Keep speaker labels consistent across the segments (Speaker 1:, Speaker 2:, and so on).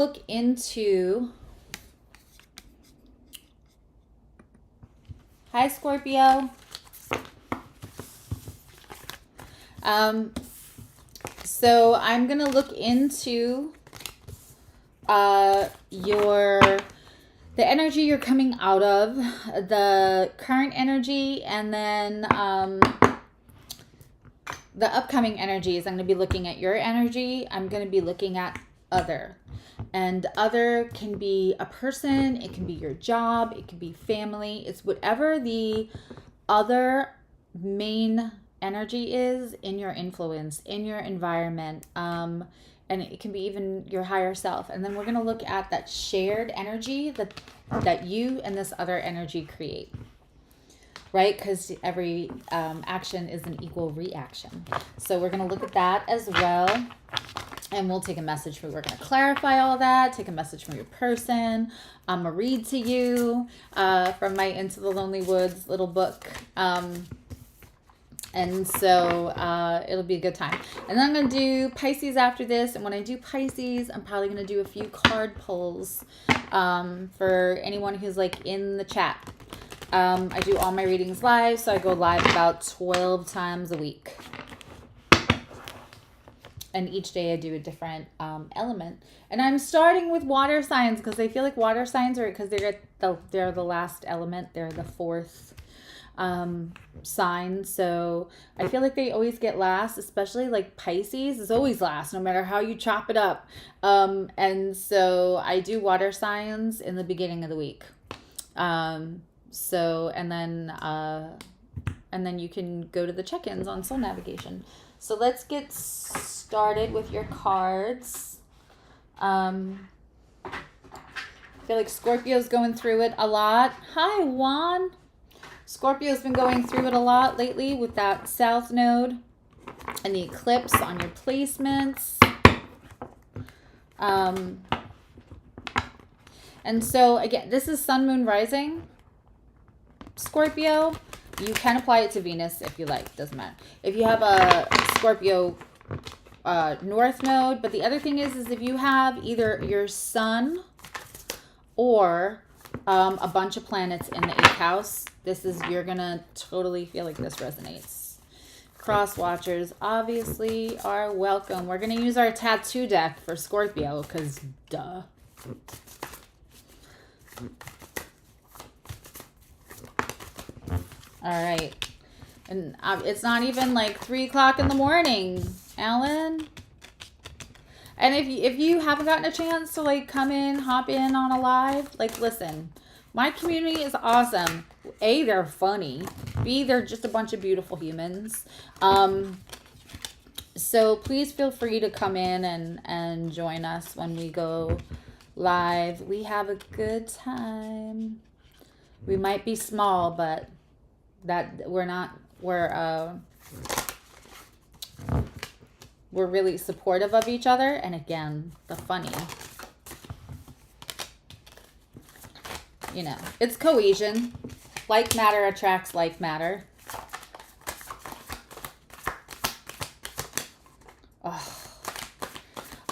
Speaker 1: look into... Hi, Scorpio. So I'm going to look into the energy you're coming out of, the current energy, and then the upcoming energies. I'm going to be looking at your energy. I'm going to be looking at other. And other can be a person, it can be your job, it can be family. It's whatever the other main energy is in your influence, in your environment. And it can be even your higher self. And then we're going to look at that shared energy that you and this other energy create. Right? Because every action is an equal reaction. So we're going to look at that as well. And we'll take a message from, we're going to clarify all that, take a message from your person. I'm going to read to you from my Into the Lonely Woods little book. And so it'll be a good time. And then I'm going to do Pisces after this. And when I do Pisces, I'm probably going to do a few card pulls for anyone who's like in the chat. I do all my readings live, so I go live about 12 times a week. And each day I do a different element. And I'm starting with water signs because I feel like water signs are, because they're the last element. They're the fourth sign. So I feel like they always get last, especially like Pisces is always last, no matter how you chop it up. And so I do water signs in the beginning of the week. And then you can go to the check-ins on Soul Navigation. So let's get started with your cards. I feel like Scorpio's going through it a lot. Hi, Juan. Scorpio's been going through it a lot lately with that South Node and the eclipse on your placements. And so, again, this is Sun, Moon, Rising. Scorpio. You can apply it to Venus if you like. Doesn't matter. If you have a Scorpio North Node. But the other thing is if you have either your Sun or a bunch of planets in the 8th house, you're going to totally feel like this resonates. Cross watchers obviously are welcome. We're going to use our tattoo deck for Scorpio because duh. All right. And it's not even like 3 o'clock in the morning, Alan. And if you haven't gotten a chance to like come in, hop in on a live, like listen, my community is awesome. A, they're funny. B, they're just a bunch of beautiful humans. So please feel free to come in and join us when we go live. We have a good time. We might be small, but we're really supportive of each other. And again, the funny, it's cohesion. Like matter attracts like matter. Oh.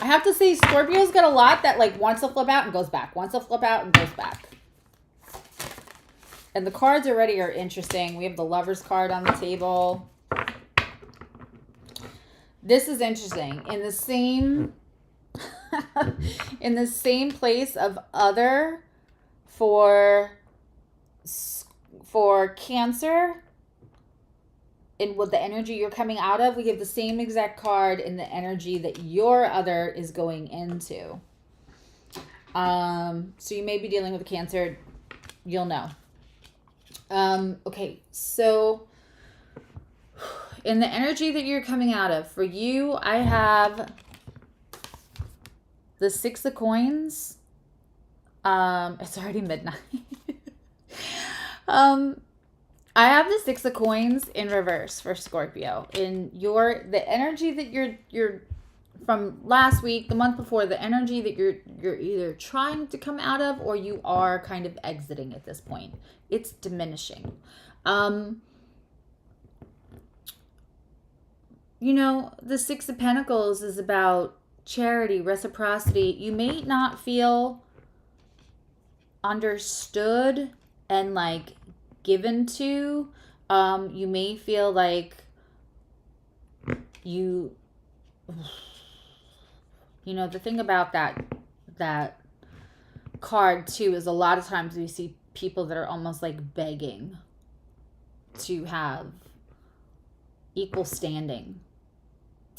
Speaker 1: I have to say, Scorpio's got a lot that like wants to flip out and goes back, wants to flip out and goes back. And the cards already are interesting. We have the Lover's card on the table. This is interesting. In the same place of other for Cancer, in what the energy you're coming out of, we have the same exact card in the energy that your other is going into. So you may be dealing with a Cancer. You'll know. Okay, so in the energy that you're coming out of, for you, I have the 6 of Coins. It's already midnight. I have the 6 of Coins in reverse for Scorpio. In the energy that you're from last week, the month before, the energy that you're either trying to come out of or you are kind of exiting at this point. It's diminishing. The 6 of Pentacles is about charity, reciprocity. You may not feel understood and like given to. You may feel like you know, the thing about that card too is a lot of times we see people that are almost like begging to have equal standing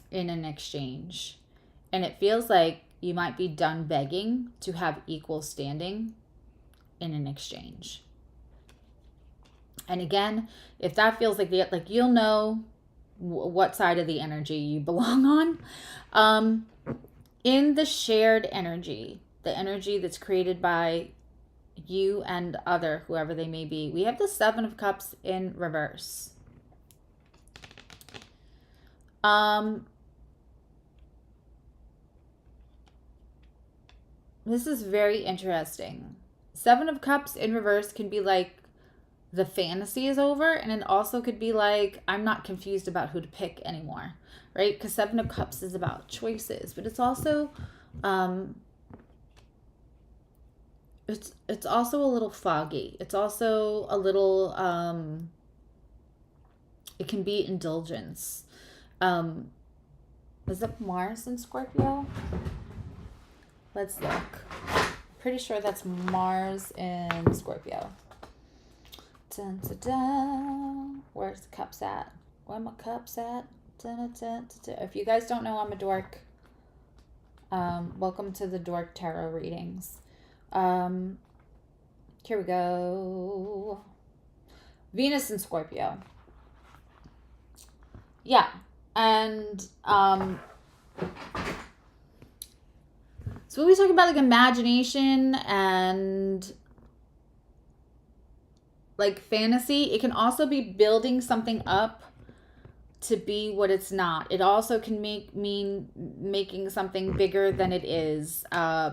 Speaker 1: in an exchange. And it feels like you might be done begging to have equal standing in an exchange. And again, if that feels like you'll know what side of the energy you belong on. In the shared energy, the energy that's created by you and whoever they may be, we have the Seven of Cups in reverse. This is very interesting. Seven of Cups in reverse can be like the fantasy is over, and it also could be like I'm not confused about who to pick anymore, right? Because Seven of Cups is about choices, but it's also it's also a little foggy. It's also a little it can be indulgence. Is it Mars in Scorpio? Let's look. Pretty sure that's Mars in Scorpio. Dun, dun, dun. Where's the cups at? Where my cups at? Dun, dun, dun, dun. If you guys don't know, I'm a dork. Welcome to the Dork Tarot readings. Here we go. Venus in Scorpio. Yeah. And so we talk about like imagination and like fantasy. It can also be building something up to be what it's not. It also can mean making something bigger than it is,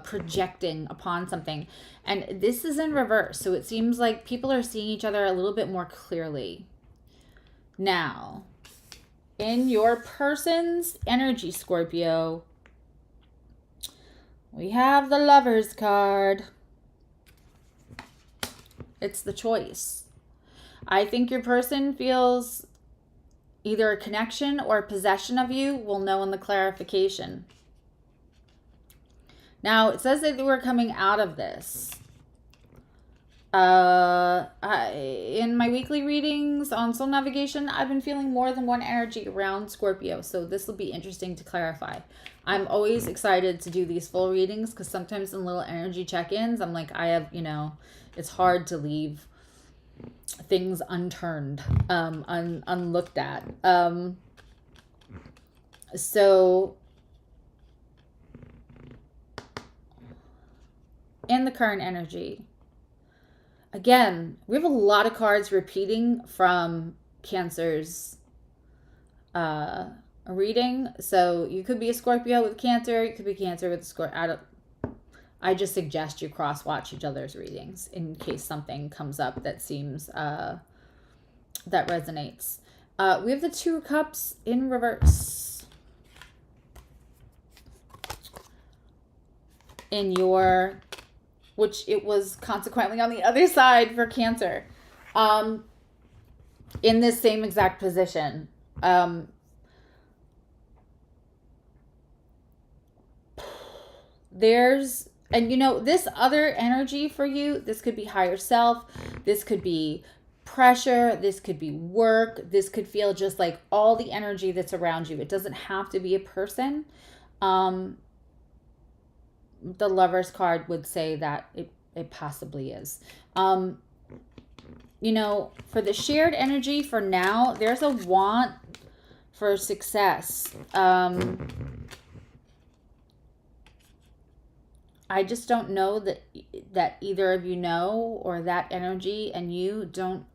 Speaker 1: projecting upon something. And this is in reverse, so it seems like people are seeing each other a little bit more clearly. Now, in your person's energy, Scorpio, we have the Lover's card. It's the choice. I think your person feels either a connection or a possession of you. We'll know in the clarification. Now, it says that we're coming out of this. In my weekly readings on soul navigation, I've been feeling more than one energy around Scorpio, so this will be interesting to clarify. I'm always excited to do these full readings because sometimes in little energy check-ins, I'm like, it's hard to leave things unturned, unlooked at. So in the current energy, again, we have a lot of cards repeating from Cancer's reading. So you could be a Scorpio with Cancer. You could be Cancer with Scorpio. I just suggest you cross-watch each other's readings in case something comes up that seems that resonates. We have the Two of Cups in reverse. In your, which it was consequently on the other side for Cancer. In this same exact position. And this other energy for you, this could be higher self, this could be pressure, this could be work, this could feel just like all the energy that's around you. It doesn't have to be a person. The Lover's card would say that it possibly is. For the shared energy for now, there's a want for success. I just don't know that either of you know, or that energy and you don't,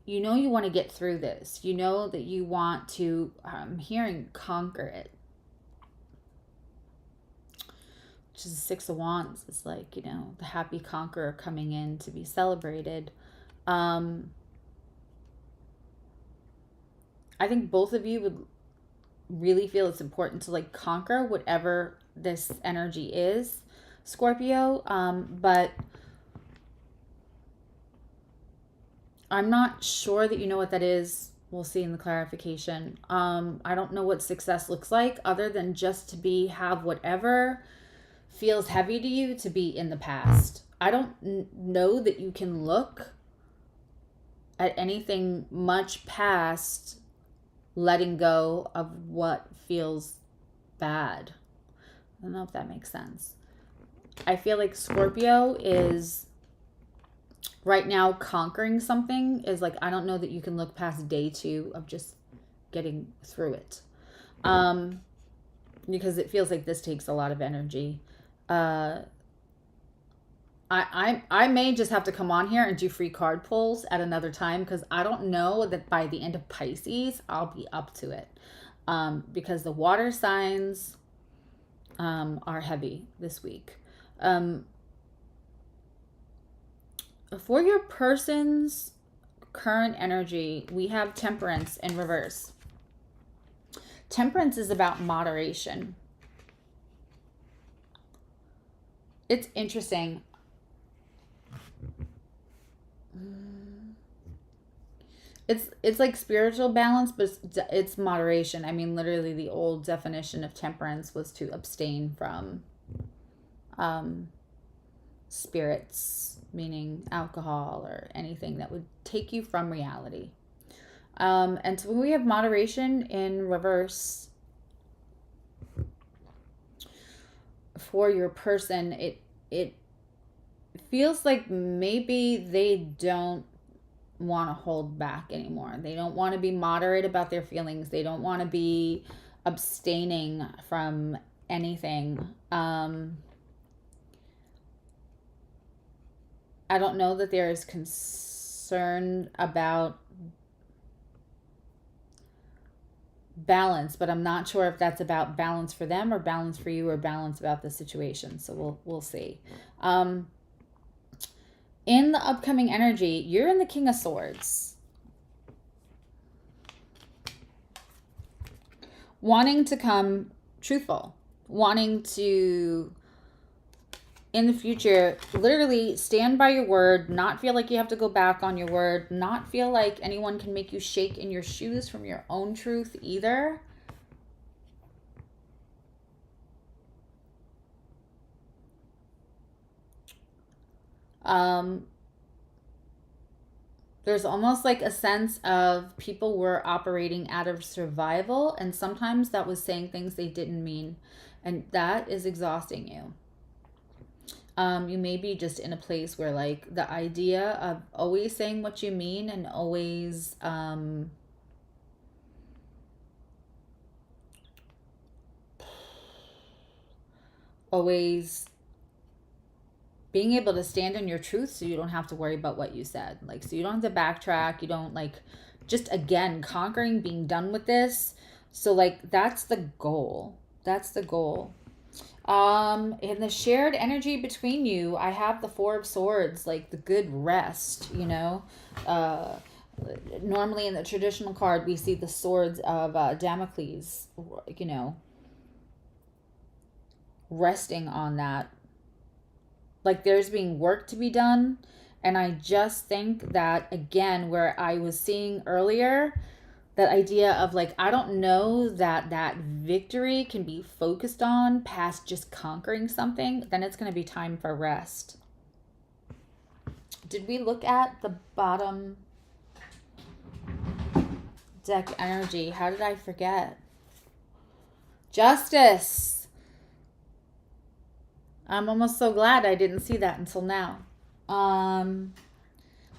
Speaker 1: you want to get through this. You know that you want to, I'm hearing, conquer it. Which is the Six of Wands. It's like, the happy conqueror coming in to be celebrated. I think both of you really feel it's important to like conquer whatever this energy is, Scorpio. But I'm not sure that you know what that is. We'll see in the clarification. I don't know what success looks like other than just to have whatever feels heavy to you to be in the past. I don't know that you can look at anything much past letting go of what feels bad. I don't know if that makes sense. I feel like Scorpio is right now conquering something is like, I don't know that you can look past day 2 of just getting through it. Because it feels like this takes a lot of energy. I may just have to come on here and do free card pulls at another time, because I don't know that by the end of Pisces I'll be up to it, because the water signs are heavy this week. For your person's current energy, we have Temperance in reverse. Temperance is about moderation. It's interesting. It's like spiritual balance, but it's moderation. I mean, literally the old definition of temperance was to abstain from spirits, meaning alcohol or anything that would take you from reality. And so when we have moderation in reverse for your person, it feels like maybe they don't want to hold back anymore. They don't want to be moderate about their feelings. They don't want to be abstaining from anything. I don't know that there is concern about balance, but I'm not sure if that's about balance for them or balance for you or balance about the situation. So we'll see. In the upcoming energy, you're in the King of Swords. Wanting to come truthful, wanting to, in the future, literally stand by your word, not feel like you have to go back on your word, not feel like anyone can make you shake in your shoes from your own truth either. There's almost like a sense of people were operating out of survival, and sometimes that was saying things they didn't mean, and that is exhausting you. You may be just in a place where like the idea of always saying what you mean and always being able to stand in your truth, so you don't have to worry about what you said. Like, so you don't have to backtrack. You don't like, just again, conquering, being done with this. So like, that's the goal. That's the goal. In the shared energy between you, I have the Four of Swords, like the good rest, you know. Normally in the traditional card, we see the swords of Damocles, you know, resting on that. Like there's being work to be done. And I just think that, again, where I was seeing earlier, that idea of like, I don't know that that victory can be focused on past just conquering something, then it's going to be time for rest. Did we look at the bottom deck energy? How did I forget? Justice. I'm almost so glad I didn't see that until now.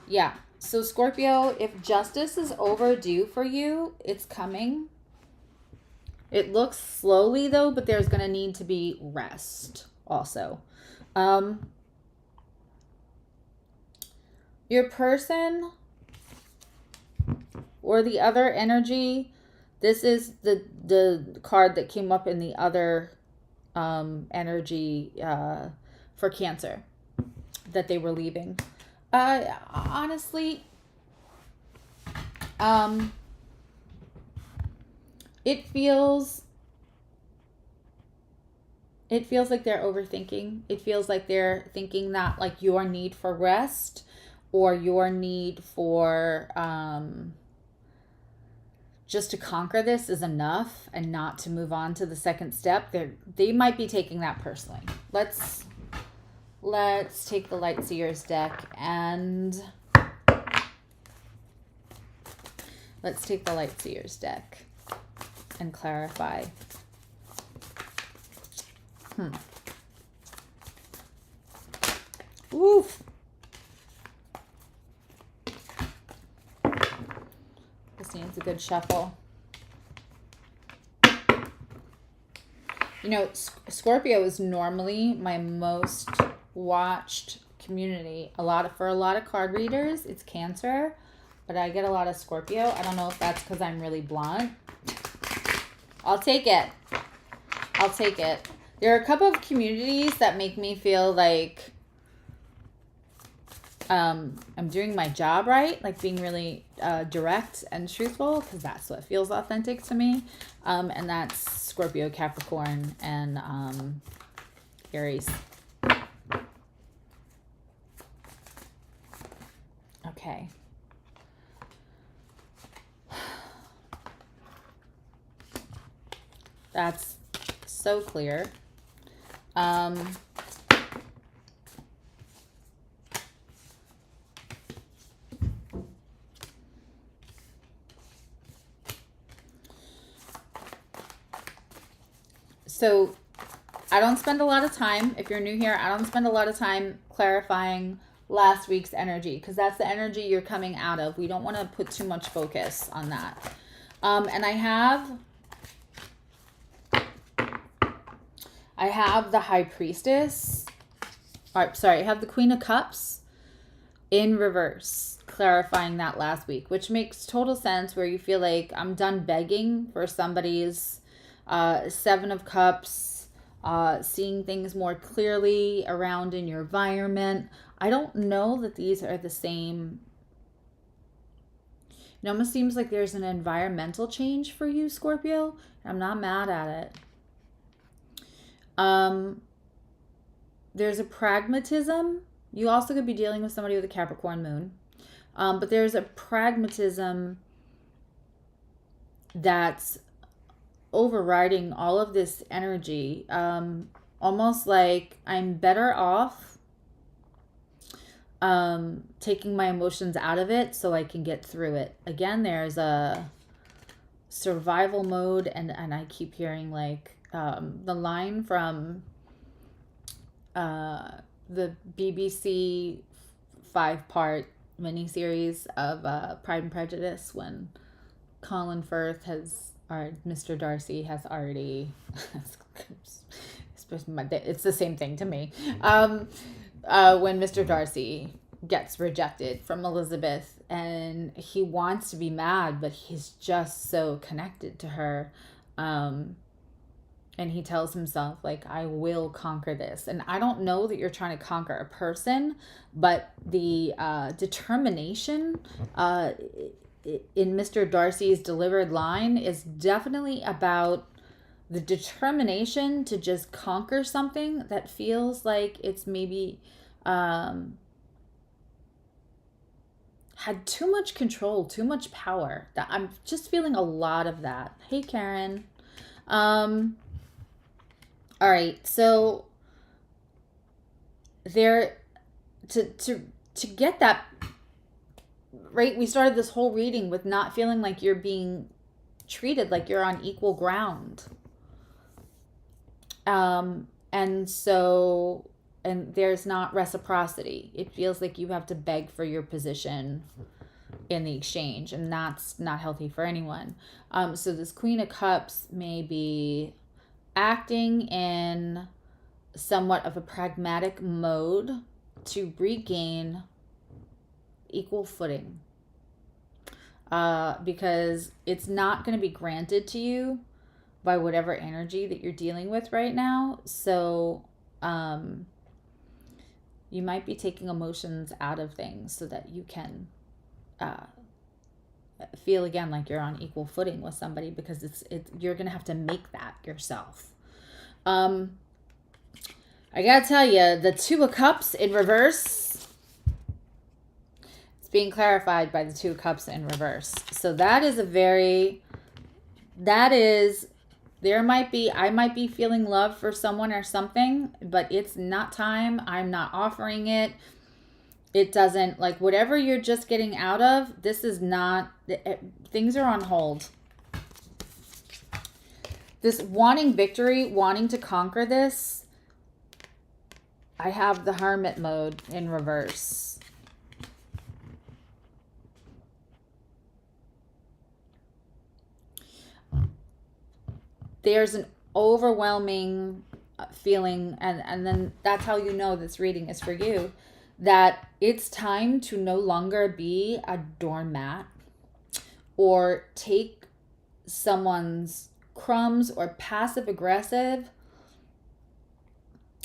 Speaker 1: Yeah. So Scorpio, if justice is overdue for you, it's coming. It looks slowly though, but there's going to need to be rest also. Your person or the other energy, this is the card that came up in the other energy for Cancer that they were leaving. Honestly, It feels like they're overthinking. It feels like they're thinking that like your need for rest or your need for just to conquer this is enough and not to move on to the second step. They might be taking that personally. Let's take the Light Seers deck and let's take the Light Seers deck and clarify. Oof. This needs a good shuffle. You know, Scorpio is normally my most watched community. For a lot of card readers, it's Cancer, but I get a lot of Scorpio. I don't know if that's because I'm really blunt. I'll take it. There are a couple of communities that make me feel like I'm doing my job right, like being really direct and truthful, because that's what feels authentic to me. And that's Scorpio, Capricorn, and Aries. Okay. That's so clear. So I don't spend a lot of time, if you're new here, I don't spend a lot of time clarifying last week's energy, because that's the energy you're coming out of. We don't want to put too much focus on that. And I have the High Priestess. I have the Queen of Cups in reverse, clarifying that last week, which makes total sense, where you feel like I'm done begging for somebody's Seven of Cups, seeing things more clearly around in your environment. I don't know that these are the same. It almost seems like there's an environmental change for you, Scorpio. I'm not mad at it. There's a pragmatism. You also could be dealing with somebody with a Capricorn moon. But there's a pragmatism that's overriding all of this energy. Almost like I'm better off taking my emotions out of it so I can get through it. Again, there's a survival mode, and I keep hearing like the line from the BBC 5-part miniseries of Pride and Prejudice, when Colin Firth Mr. Darcy has already it's the same thing to me. When Mr. Darcy gets rejected from Elizabeth, and he wants to be mad, but he's just so connected to her. And he tells himself, like, I will conquer this. And I don't know that you're trying to conquer a person, but the determination in Mr. Darcy's delivered line is definitely about the determination to just conquer something that feels like it's maybe had too much control, too much power. That I'm just feeling a lot of that. Hey, Karen. All right, so there to get that right, we started this whole reading with not feeling like you're being treated like you're on equal ground. And there's not reciprocity. It feels like you have to beg for your position in the exchange, and that's not healthy for anyone. So this Queen of Cups may be acting in somewhat of a pragmatic mode to regain equal footing, because it's not going to be granted to you by whatever energy that you're dealing with right now. So you might be taking emotions out of things so that you can feel again like you're on equal footing with somebody, because you're going to have to make that yourself. I got to tell you, the Two of Cups in reverse, it's being clarified by the Two of Cups in reverse. So that is I might be feeling love for someone or something, but it's not time. I'm not offering it. It doesn't, like, whatever you're just getting out of, this is not, things are on hold. This wanting victory, wanting to conquer this, I have the Hermit mode in reverse. There's an overwhelming feeling, and then that's how you know this reading is for you, that it's time to no longer be a doormat or take someone's crumbs or passive aggressive.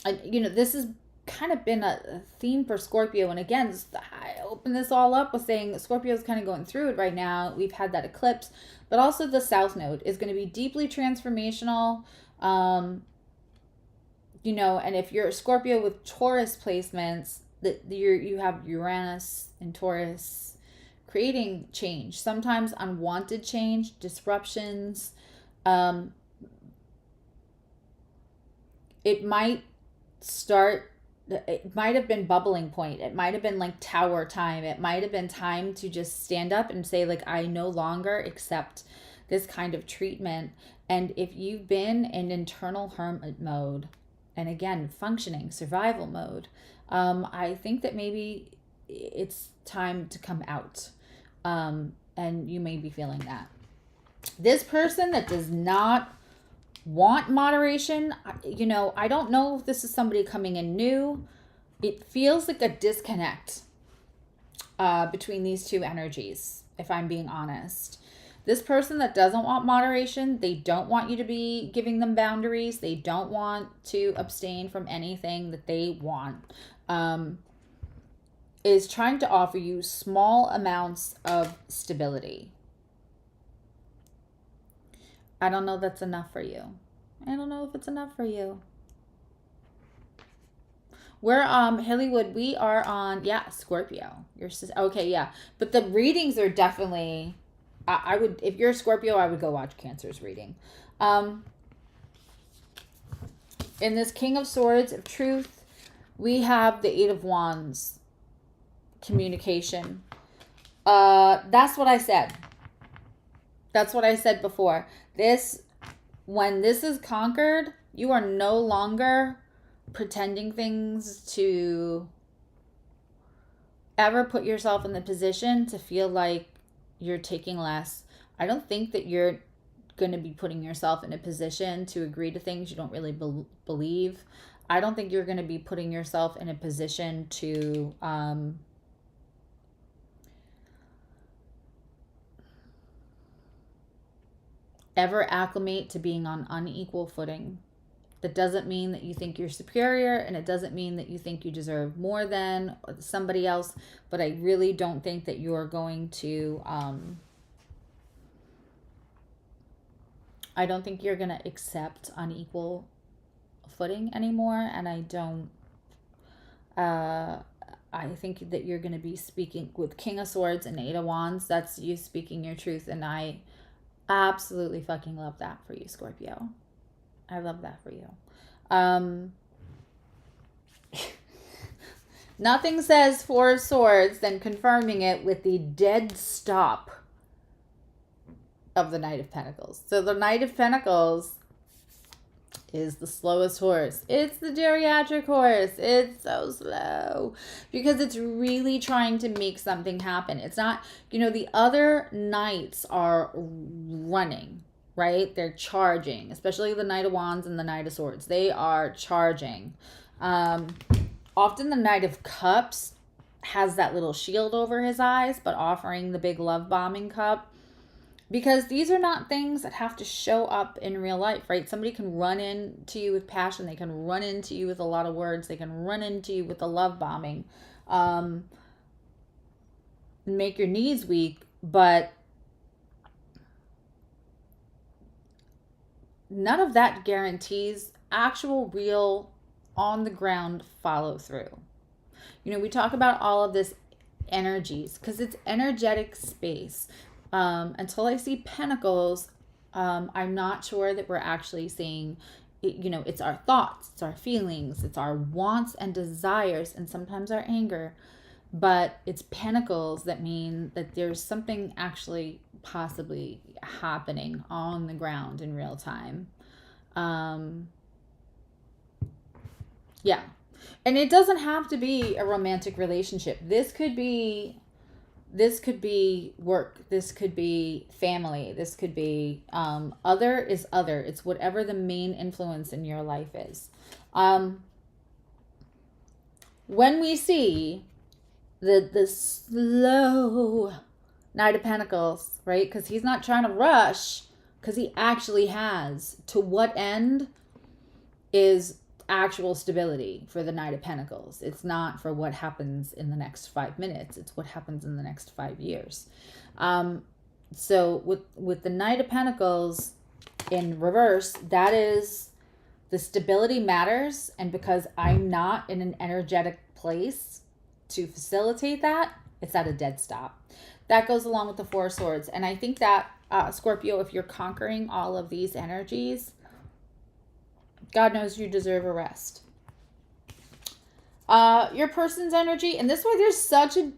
Speaker 1: And, you know, this has kind of been a theme for Scorpio. And again, I open this all up with saying Scorpio is kind of going through it right now. We've had that eclipse, but also the South Node is going to be deeply transformational. You know, and if you're a Scorpio with Taurus placements, that you have Uranus and Taurus creating change, sometimes unwanted change, disruptions. It might have been bubbling point. It might have been like tower time. It might have been time to just stand up and say, like, I no longer accept this kind of treatment. And if you've been in internal hermit mode, and again, functioning survival mode, I think that maybe it's time to come out. And you may be feeling that. This person that does not want moderation, you know, I don't know if this is somebody coming in new. It feels like a disconnect between these two energies, if I'm being honest. This person that doesn't want moderation, they don't want you to be giving them boundaries. They don't want to abstain from anything that they want. Is trying to offer you small amounts of stability. I don't know if that's enough for you. I don't know if it's enough for you. We're Hollywood, we are on, Scorpio. Okay, yeah. But the readings are definitely, I would, if you're a Scorpio, I would go watch Cancer's reading. In this King of Swords of Truth, we have the Eight of Wands, communication. That's what I said. That's what I said before. When this is conquered, you are no longer pretending things to ever put yourself in the position to feel like you're taking less. I don't think that you're going to be putting yourself in a position to agree to things you don't really believe. I don't think you're going to be putting yourself in a position to ever acclimate to being on unequal footing. That doesn't mean that you think you're superior, and it doesn't mean that you think you deserve more than somebody else, but I really don't think that you're going to I don't think you're going to accept unequal footing anymore. And I don't I think that you're going to be speaking with King of Swords and Eight of Wands. That's you speaking your truth, and I absolutely fucking love that for you, Scorpio. I love that for you. Nothing says Four of Swords than confirming it with the dead stop of the Knight of Pentacles. So the Knight of Pentacles is the slowest horse. It's the geriatric horse. It's so slow because it's really trying to make something happen. It's not, the other knights are running, right? They're charging, especially the Knight of Wands and the Knight of Swords. They are charging. Often the Knight of Cups has that little shield over his eyes, but offering the big love bombing cup. Because these are not things that have to show up in real life, right? Somebody can run into you with passion. They can run into you with a lot of words. They can run into you with a love bombing. Make your knees weak, but none of that guarantees actual, real, on the ground follow through. You know, we talk about all of this energies because it's energetic space. Until I see pentacles, I'm not sure that we're actually seeing, you know, it's our thoughts, it's our feelings, it's our wants and desires, and sometimes our anger. But it's pentacles that mean that there's something actually possibly happening on the ground in real time. Yeah. And it doesn't have to be a romantic relationship. This could be work. This could be family. This could be other is other. It's whatever the main influence in your life is. When we see the slow Knight of Pentacles, right? Because he's not trying to rush, because he actually has. To what end is actual stability for the Knight of Pentacles. It's not for what happens in the next 5 minutes. It's what happens in the next 5 years. So with the Knight of Pentacles in reverse, that is the stability matters. And because I'm not in an energetic place to facilitate that, it's at a dead stop. That goes along with the Four of Swords. And I think that, Scorpio, if you're conquering all of these energies, God knows you deserve a rest. Your person's energy, and this way there's such a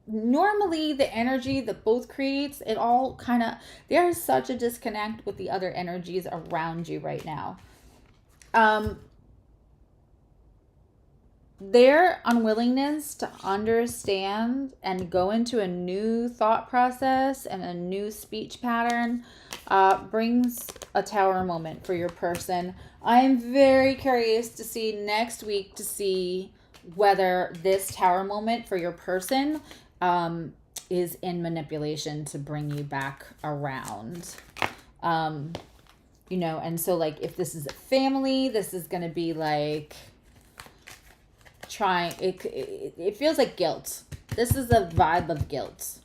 Speaker 1: normally the energy that both creates, it all kind of, there's such a disconnect with the other energies around you right now. Their unwillingness to understand and go into a new thought process and a new speech pattern brings a tower moment for your person. I'm very curious to see next week to see whether this tower moment for your person is in manipulation to bring you back around. You know, and so like if this is a family, this is going to be like trying, it feels like guilt. This is a vibe of guilt.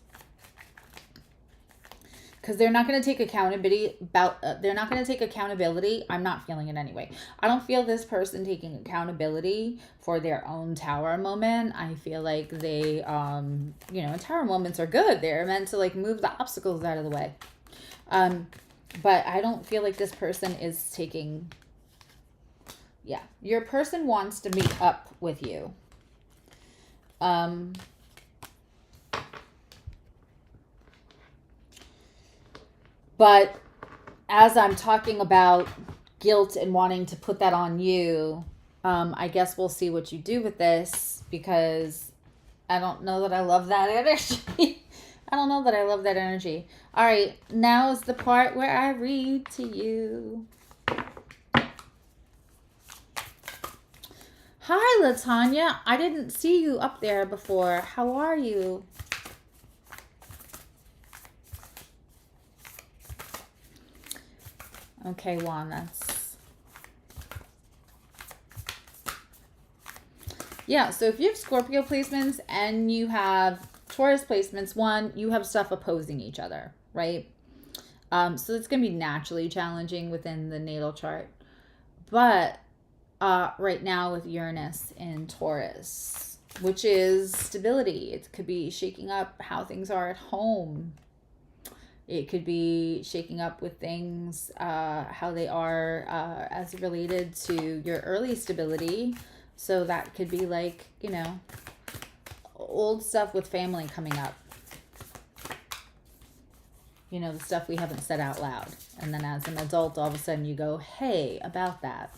Speaker 1: Because they're not going to take accountability they're not going to take accountability. I'm not feeling it anyway. I don't feel this person taking accountability for their own tower moment. I feel like they, you know, tower moments are good. They're meant to like move the obstacles out of the way. But I don't feel like this person is taking, yeah, your person wants to meet up with you. But as I'm talking about guilt and wanting to put that on you, I guess we'll see what you do with this, because I don't know that I love that energy. I don't know that I love that energy. All right, now is the part where I read to you. Hi, Latanya. I didn't see you up there before. How are you? Okay, Juan, that's... Yeah, so if you have Scorpio placements and you have Taurus placements, one, you have stuff opposing each other, right? So it's going to be naturally challenging within the natal chart. But right now with Uranus in Taurus, which is stability, it could be shaking up how things are at home. It could be shaking up with things, how they are as related to your early stability. So that could be like, you know, old stuff with family coming up. You know, the stuff we haven't said out loud. And then as an adult, all of a sudden you go, hey, about that.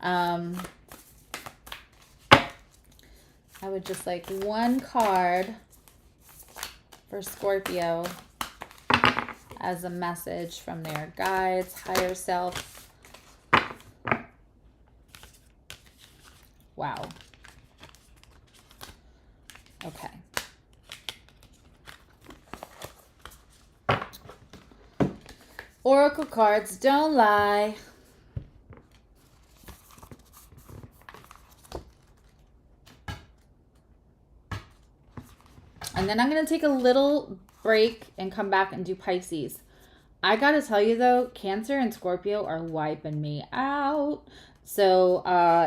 Speaker 1: I would just like one card for Scorpio as a message from their guides, higher self. Wow. Okay. Oracle cards don't lie. And then I'm going to take a little break and come back and do Pisces. I gotta tell you though, Cancer and Scorpio are wiping me out. So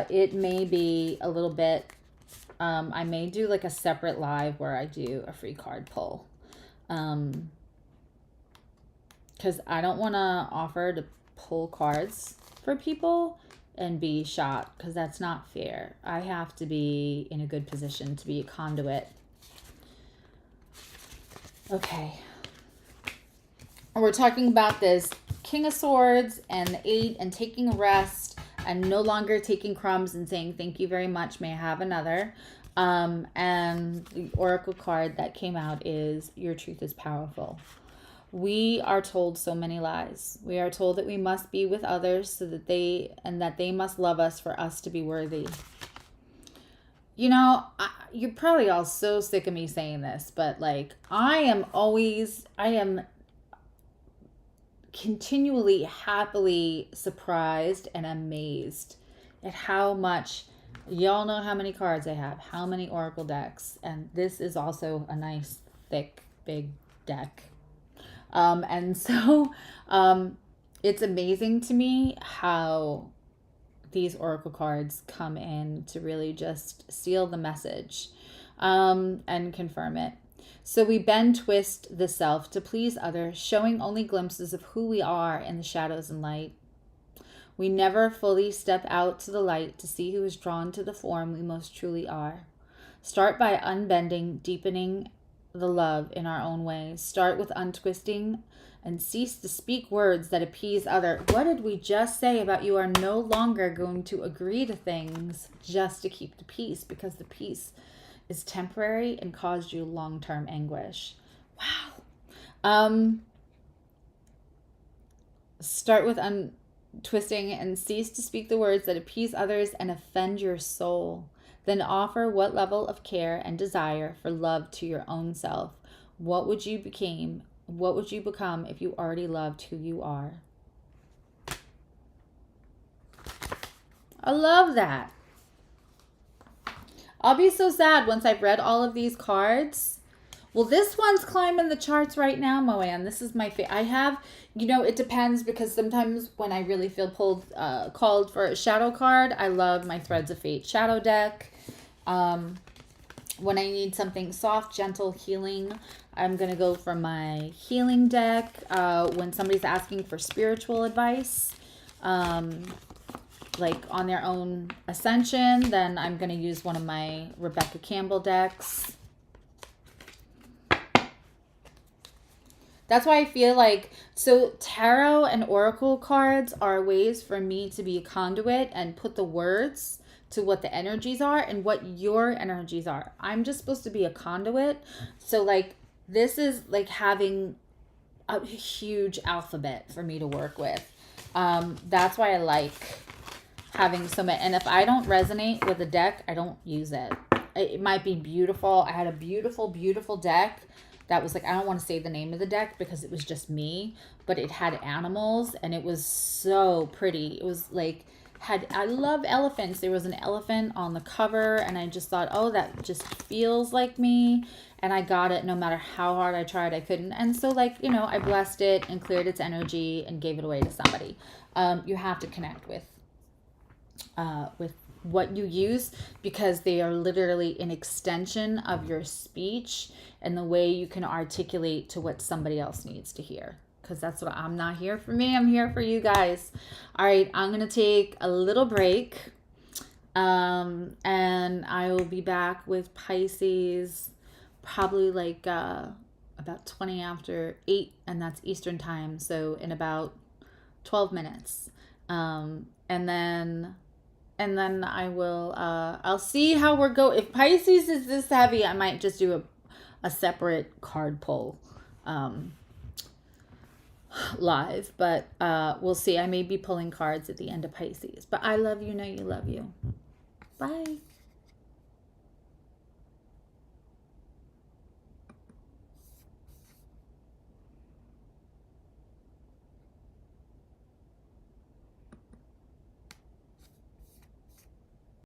Speaker 1: it may be a little bit, I may do like a separate live where I do a free card pull. Because I don't want to offer to pull cards for people and be shot, because that's not fair. I have to be in a good position to be a conduit. Okay. We're talking about this King of Swords and the 8 and taking a rest and no longer taking crumbs and saying, thank you very much, may I have another? And the Oracle card that came out is, your truth is powerful. We are told so many lies. We are told that we must be with others so that they must love us for us to be worthy. You know, you're probably all so sick of me saying this, but like, I am continually happily surprised and amazed at how much, y'all know how many cards I have, how many Oracle decks, and this is also a nice, thick, big deck. And so it's amazing to me how these Oracle cards come in to really just seal the message and confirm it. So we bend, twist the self to please others, showing only glimpses of who we are in the shadows and light. We never fully step out to the light to see who is drawn to the form we most truly are. Start by unbending, deepening the love in our own ways. Start with untwisting and cease to speak words that appease others. What did we just say about you are no longer going to agree to things just to keep the peace, because the peace is temporary and caused you long-term anguish. Wow. Start with untwisting and cease to speak the words that appease others and offend your soul. Then offer what level of care and desire for love to your own self. What would you become if you already loved who you are? I love that. I'll be so sad once I've read all of these cards. Well, this one's climbing the charts right now, Moanne. This is my favorite. I have, it depends, because sometimes when I really feel called for a shadow card, I love my Threads of Fate shadow deck. When I need something soft, gentle, healing, I'm going to go for my healing deck. When somebody's asking for spiritual advice, like on their own ascension, then I'm going to use one of my Rebecca Campbell decks. That's why I feel like, so tarot and oracle cards are ways for me to be a conduit and put the words to what the energies are and what your energies are. I'm just supposed to be a conduit. So like, this is like having a huge alphabet for me to work with. That's why I like having so many. And if I don't resonate with a deck, I don't use it. It might be beautiful. I had a beautiful, beautiful deck that was like, I don't want to say the name of the deck because it was just me, but it had animals and it was so pretty. It was like, I love elephants. There was an elephant on the cover and I just thought, oh, that just feels like me. And I got it no matter how hard I tried, I couldn't. And so like, I blessed it and cleared its energy and gave it away to somebody. You have to connect with what you use, because they are literally an extension of your speech and the way you can articulate to what somebody else needs to hear. Because that's what I'm not here for me. I'm here for you guys. All right, I'm going to take a little break. And I will be back with Pisces probably like about 20 after 8, and that's Eastern time. So in about 12 minutes. And then I will, I'll see how we're going. If Pisces is this heavy, I might just do a separate card pull live, but we'll see. I may be pulling cards at the end of Pisces, but I love you, know you love you. Bye.